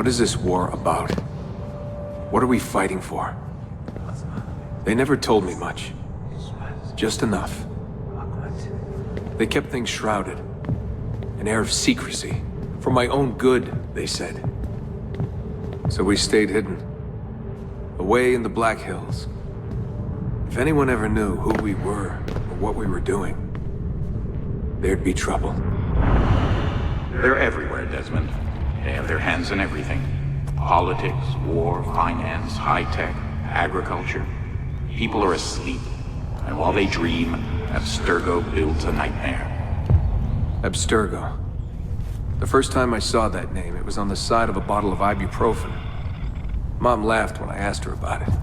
What is this war about? What are we fighting for? They never told me much. Just enough. They kept things shrouded. An air of secrecy. For my own good, they said. So we stayed hidden. Away in the Black Hills. If anyone ever knew who we were or what we were doing, there'd be trouble. They're everywhere, Desmond. They have their hands in everything. Politics, war, finance, high-tech, agriculture. People are asleep, and while they dream, Abstergo builds a nightmare. Abstergo. The first time I saw that name, it was on the side of a bottle of ibuprofen. Mom laughed when I asked her about it.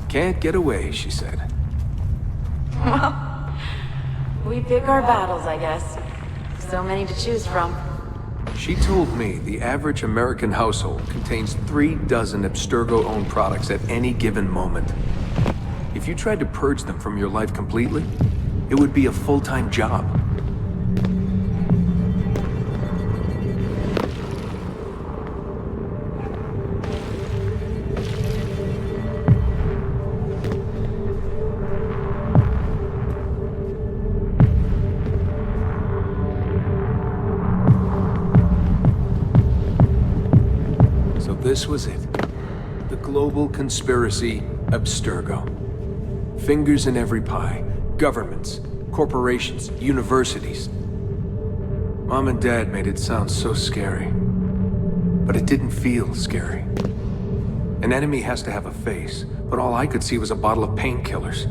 Can't get away, she said. Well, we pick our battles, I guess. So many to choose from. She told me the average American household contains 3 dozen Abstergo-owned products at any given moment. If you tried to purge them from your life completely, it would be a full-time job. This was it. The global conspiracy, Abstergo. Fingers in every pie. Governments, corporations, universities. Mom and Dad made it sound so scary. But it didn't feel scary. An enemy has to have a face, but all I could see was a bottle of painkillers.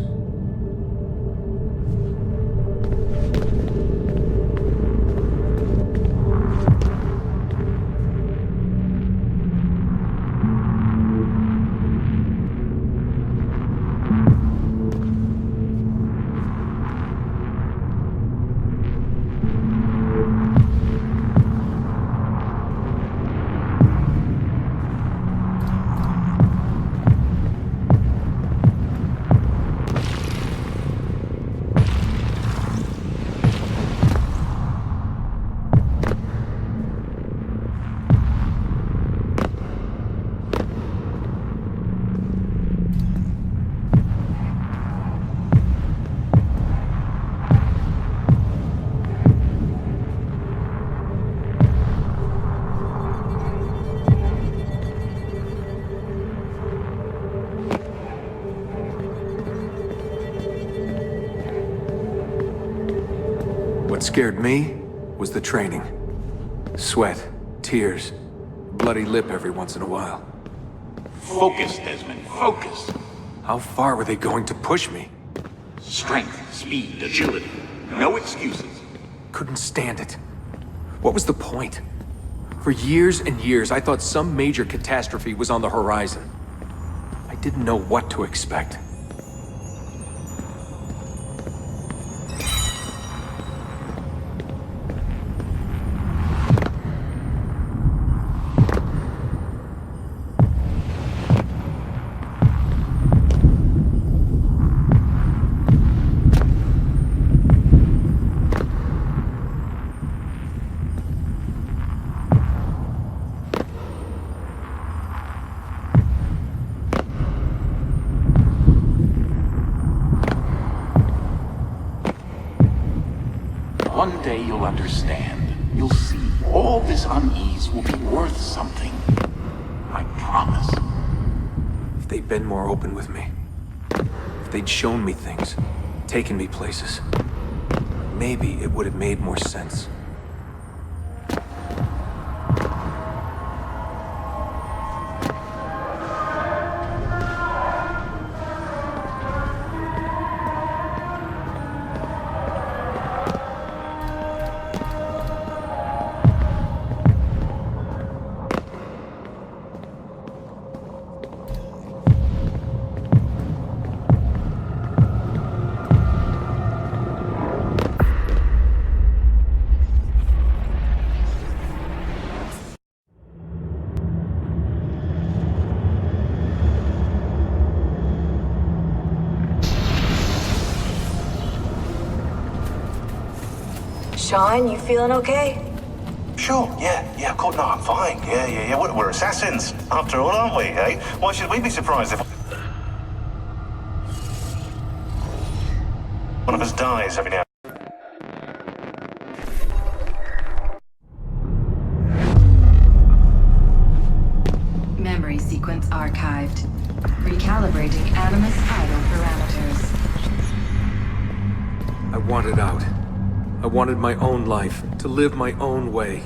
What scared me was the training. Sweat, tears, bloody lip every once in a while. Focus, Desmond, focus. How far were they going to push me? Strength, speed, agility. No excuses. Couldn't stand it. What was the point? For years and years, I thought some major catastrophe was on the horizon. I didn't know what to expect. One day you'll understand. You'll see. All this unease will be worth something. I promise. If they'd been more open with me. If they'd shown me things. Taken me places. Maybe it would have made more sense. Sean, you feeling okay? Sure, yeah, of course, no, I'm fine. Yeah. We're assassins, after all, aren't we, eh? Why should we be surprised if one of us dies every now and then? Memory sequence archived. Recalibrating Animus idle parameters. I wanted out. I wanted my own life, to live my own way.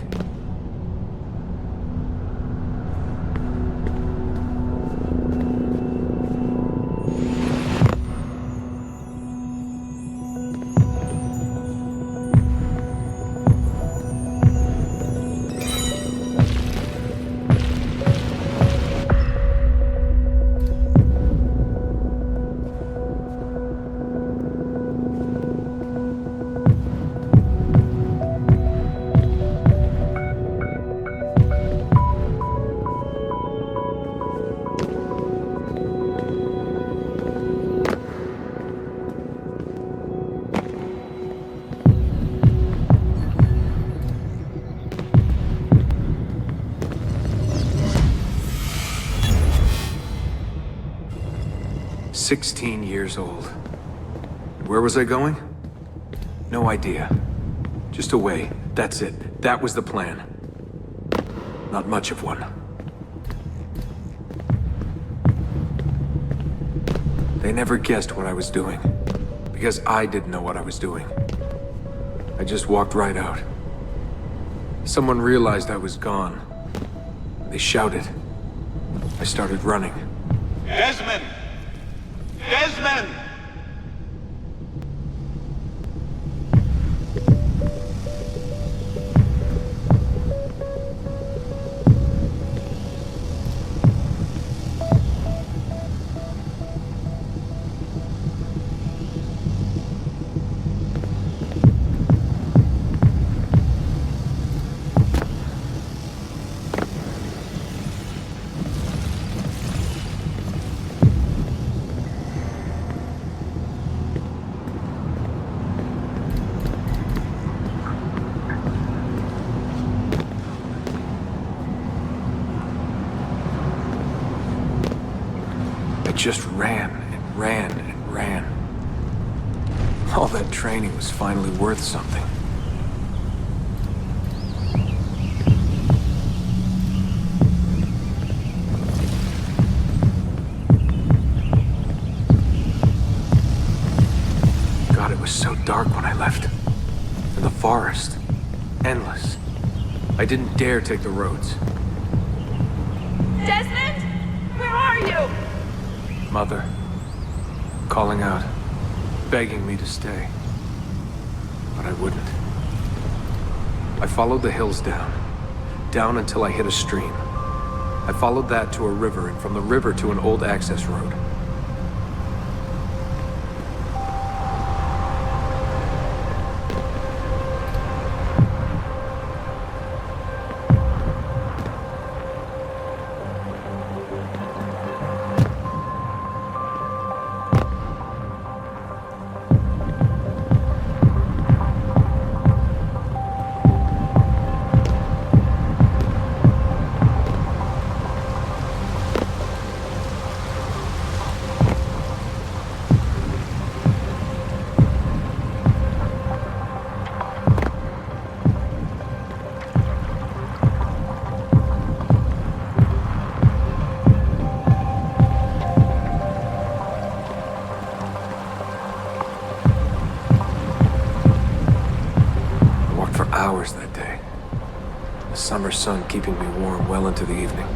"16 years old. Where was I going? No idea. Just away. That's it. That was the plan. Not much of one. They never guessed what I was doing, because I didn't know what I was doing. I just walked right out. Someone realized I was gone. They shouted. I started running. Desmond! Desmond! Just ran and ran and ran. All that training was finally worth something. God, it was so dark when I left. In the forest. Endless. I didn't dare take the roads. Desmond? Where are you? Mother, calling out, begging me to stay. But I wouldn't. I followed the hills down until I hit a stream. I followed that to a river, and from the river to an old access road. Hours that day. The summer sun keeping me warm well into the evening.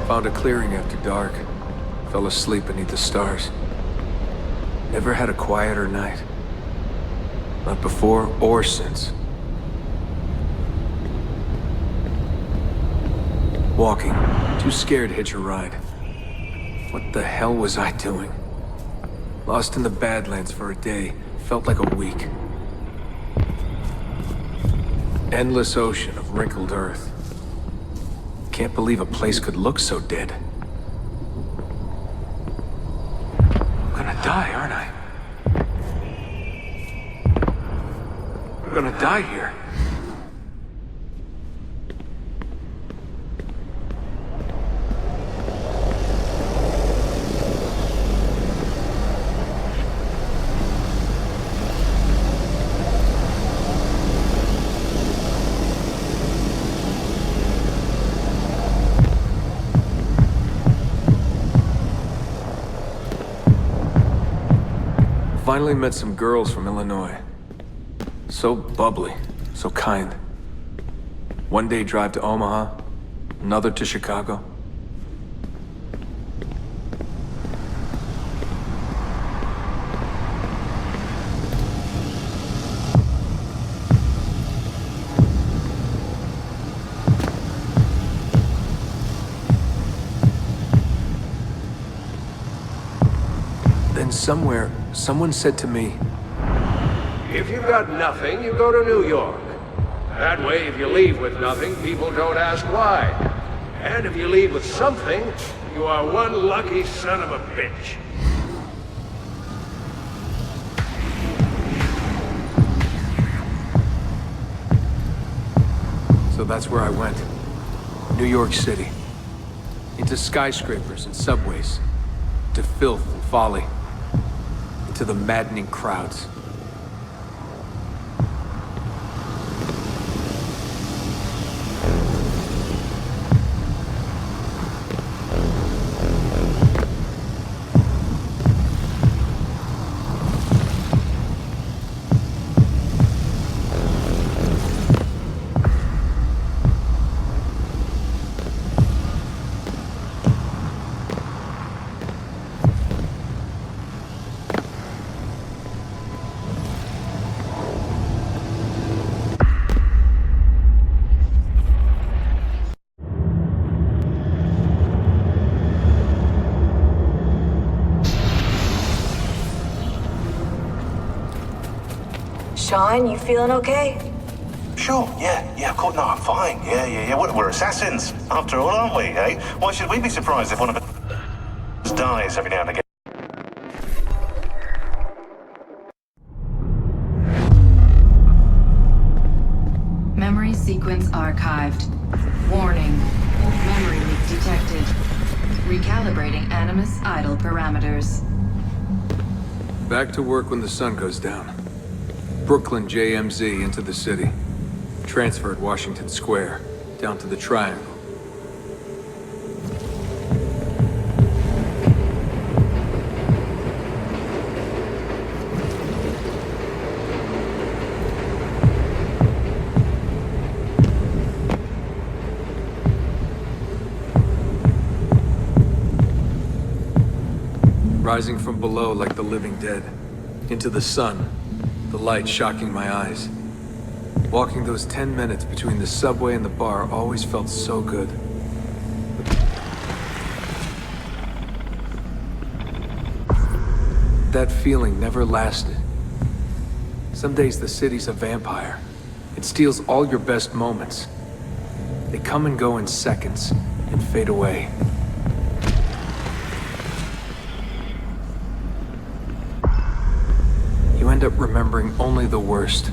Found a clearing after dark. Fell asleep beneath the stars. Never had a quieter night. Not before or since. Walking, too scared to hitch a ride. What the hell was I doing? Lost in the Badlands for a day, felt like a week. endless ocean of wrinkled earth. Can't believe a place could look so dead. I'm gonna die, aren't I? I'm gonna die here. Finally met some girls from Illinois. So bubbly, so kind. One day drive to Omaha, another to Chicago. Then somewhere, someone said to me, If you've got nothing, you go to New York. That way, if you leave with nothing, people don't ask why. And if you leave with something, you are one lucky son of a bitch. So that's where I went. New York City. Into skyscrapers and subways. To filth and folly. Into the maddening crowds. Sean, you feeling okay? Sure, yeah, of course. No, I'm fine. Yeah. We're assassins, after all, aren't we, eh? Why should we be surprised if one of us dies every now and again? Memory sequence archived. Warning. Memory leak detected. Recalibrating Animus idle parameters. Back to work when the sun goes down. Brooklyn JMZ into the city. Transferred Washington Square, down to the Triangle. Rising from below like the living dead. Into the sun, the light shocking my eyes. Walking those 10 minutes between the subway and the bar always felt so good. That feeling never lasted. Some days the city's a vampire. It steals all your best moments. They come and go in seconds and fade away. You end up remembering only the worst.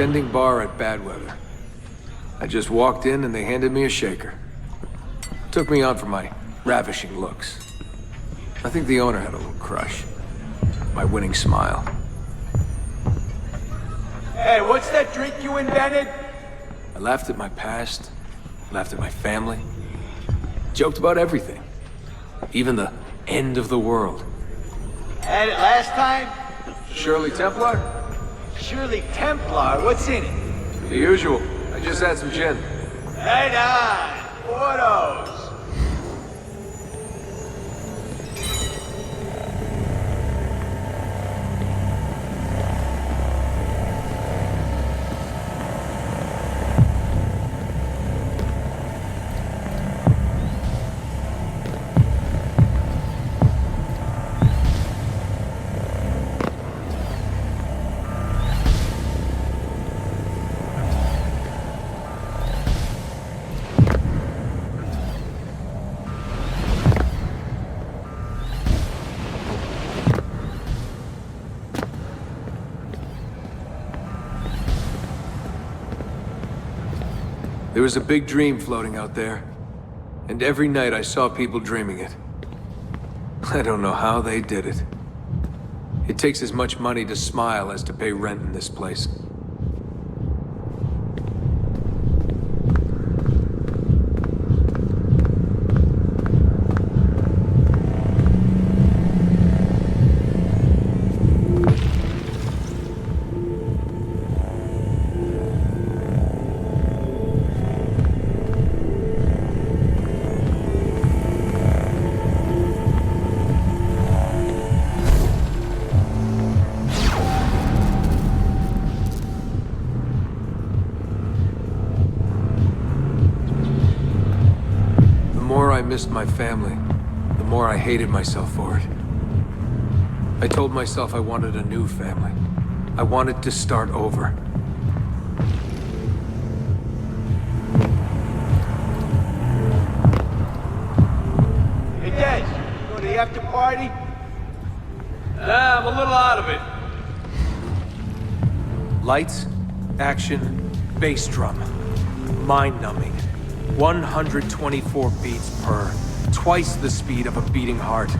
tending bar at Badweather. I just walked in and they handed me a shaker. Took me on for my ravishing looks. I think the owner had a little crush. My winning smile. Hey, what's that drink you invented? I laughed at my past, laughed at my family, joked about everything. Even the end of the world. Had it last time? Shirley Templar? Shirley Templar, what's in it? The usual. I just had some gin. Right on, photos. There was a big dream floating out there, and every night I saw people dreaming it. I don't know how they did it. It takes as much money to smile as to pay rent in this place. The more I missed my family, the more I hated myself for it. I told myself I wanted a new family. I wanted to start over. Hey, Des, go to the after party? I'm a little out of it. Lights, action, bass drum. Mind-numbing. 124 beats per, twice the speed of a beating heart. So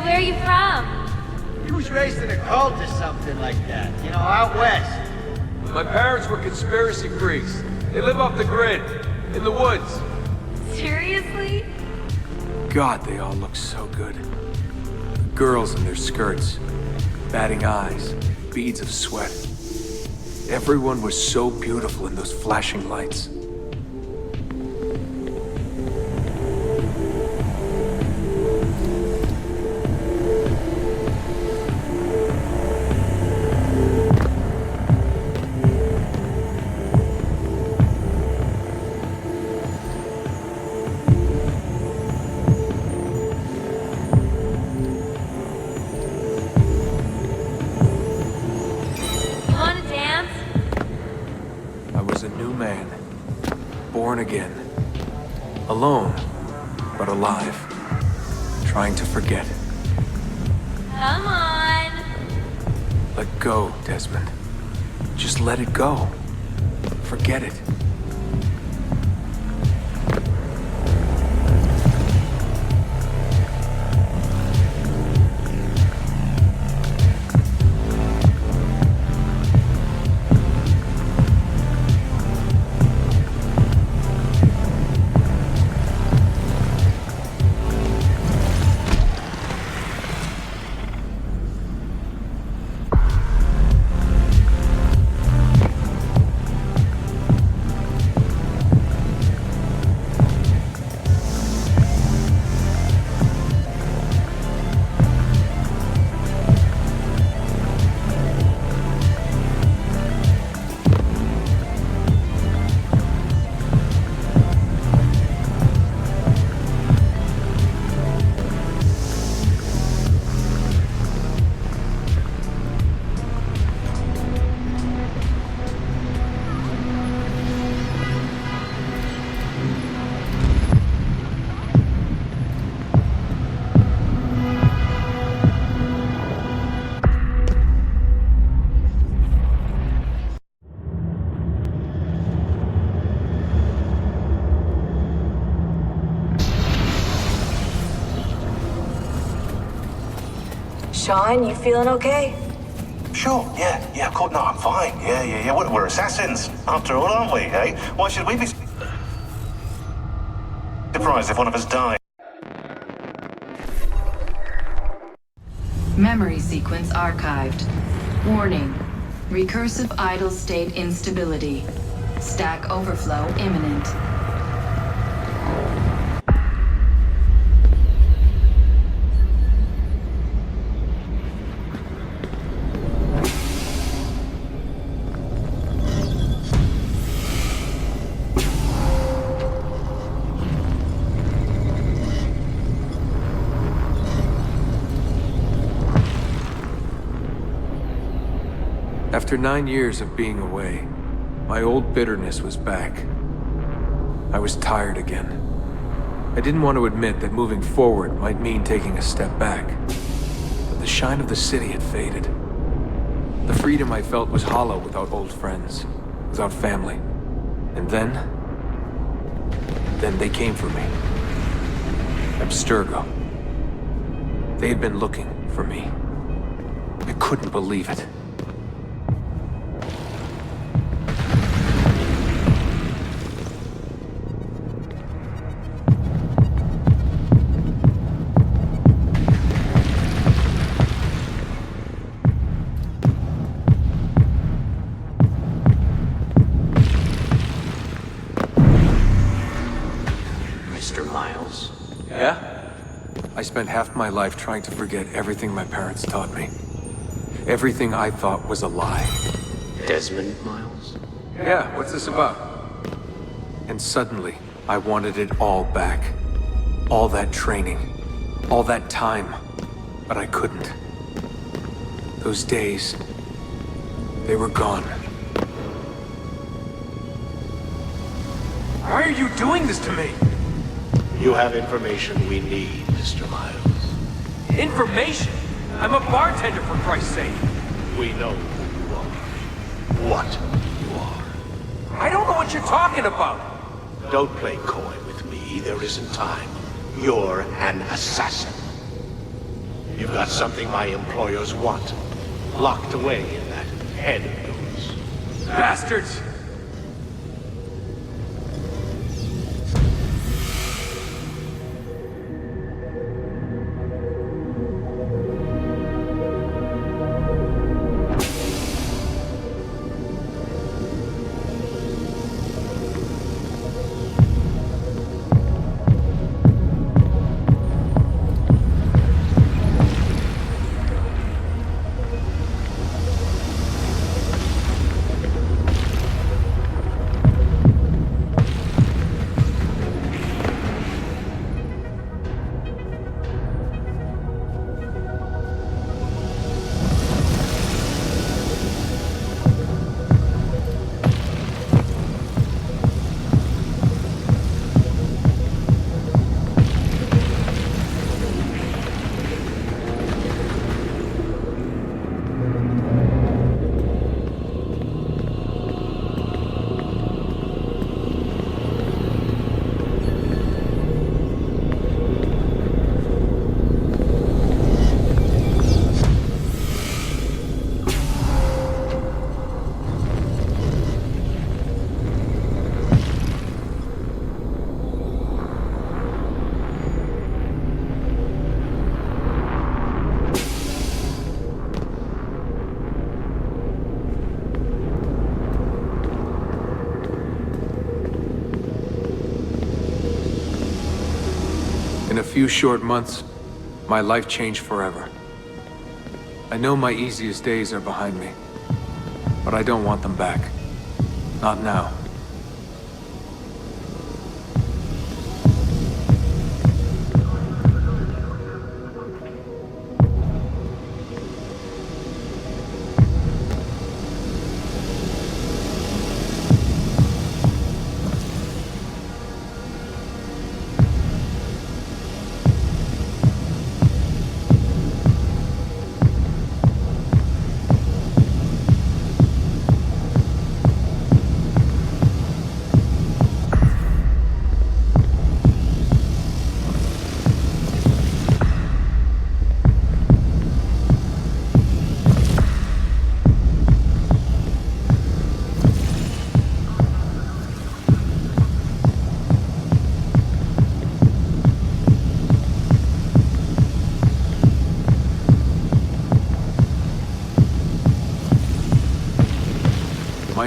where are you from? He was raised in a cult or something like that, you know, out west. My parents were conspiracy freaks. They live off the grid, in the woods. Seriously? God, they all look so good. The girls in their skirts, batting eyes, beads of sweat. Everyone was so beautiful in those flashing lights. Born again. Alone, but alive. Trying to forget. Come on. Let go, Desmond. Just let it go. Forget it. Sean, you feeling okay? Sure, yeah, cool. No, I'm fine. Yeah. We're assassins, after all, aren't we, eh? Why should we be surprised if one of us dies? Memory sequence archived. Warning. Recursive idle state instability. Stack overflow imminent. After 9 years of being away, my old bitterness was back. I was tired again. I didn't want to admit that moving forward might mean taking a step back. But the shine of the city had faded. The freedom I felt was hollow without old friends, without family. And then they came for me. Abstergo. They had been looking for me. I couldn't believe it. I spent half my life trying to forget everything my parents taught me. Everything I thought was a lie. Desmond Miles? Yeah, what's this about? And suddenly, I wanted it all back. All that training. All that time. But I couldn't. Those days, they were gone. Why are you doing this to me? You have information we need, Mr. Miles. Information? I'm a bartender, for Christ's sake. We know who you are. What you are. I don't know what you're talking about. Don't play coy with me. There isn't time. You're an assassin. You've got something my employers want. Locked away in that head of yours. Bastards! In a few short months, my life changed forever. I know my easiest days are behind me, but I don't want them back. Not now.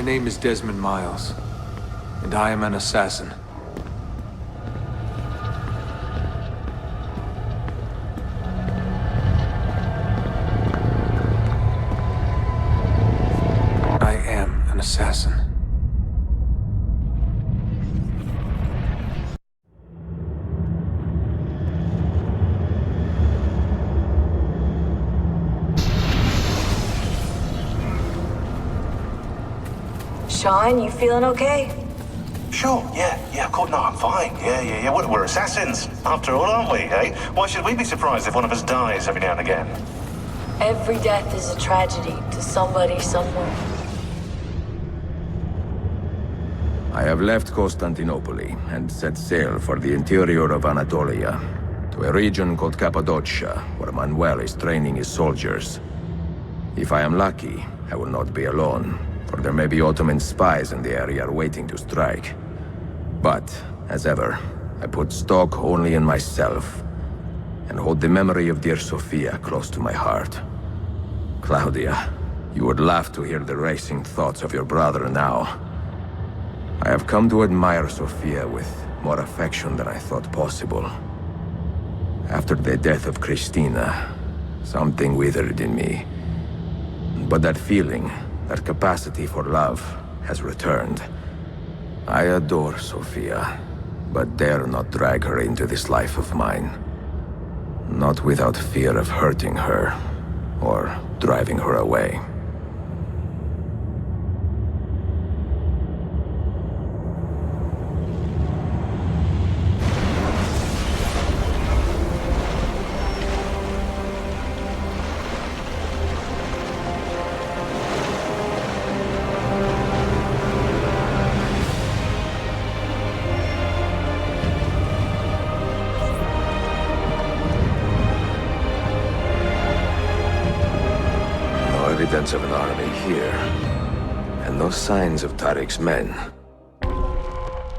My name is Desmond Miles, and I am an assassin. I am an assassin. Sean, you feeling okay? Sure, yeah, of course, no, I'm fine. Yeah. We're assassins, after all, aren't we, eh? Why should we be surprised if one of us dies every now and again? Every death is a tragedy to somebody somewhere. I have left Constantinople and set sail for the interior of Anatolia, to a region called Cappadocia, where Manuel is training his soldiers. If I am lucky, I will not be alone, for there may be Ottoman spies in the area waiting to strike. But, as ever, I put stock only in myself, and hold the memory of dear Sophia close to my heart. Claudia, you would laugh to hear the racing thoughts of your brother now. I have come to admire Sophia with more affection than I thought possible. After the death of Christina, something withered in me. But that feeling, that capacity for love, has returned. I adore Sophia, but dare not drag her into this life of mine. Not without fear of hurting her, or driving her away. Evidence of an army here, and no signs of Tariq's men.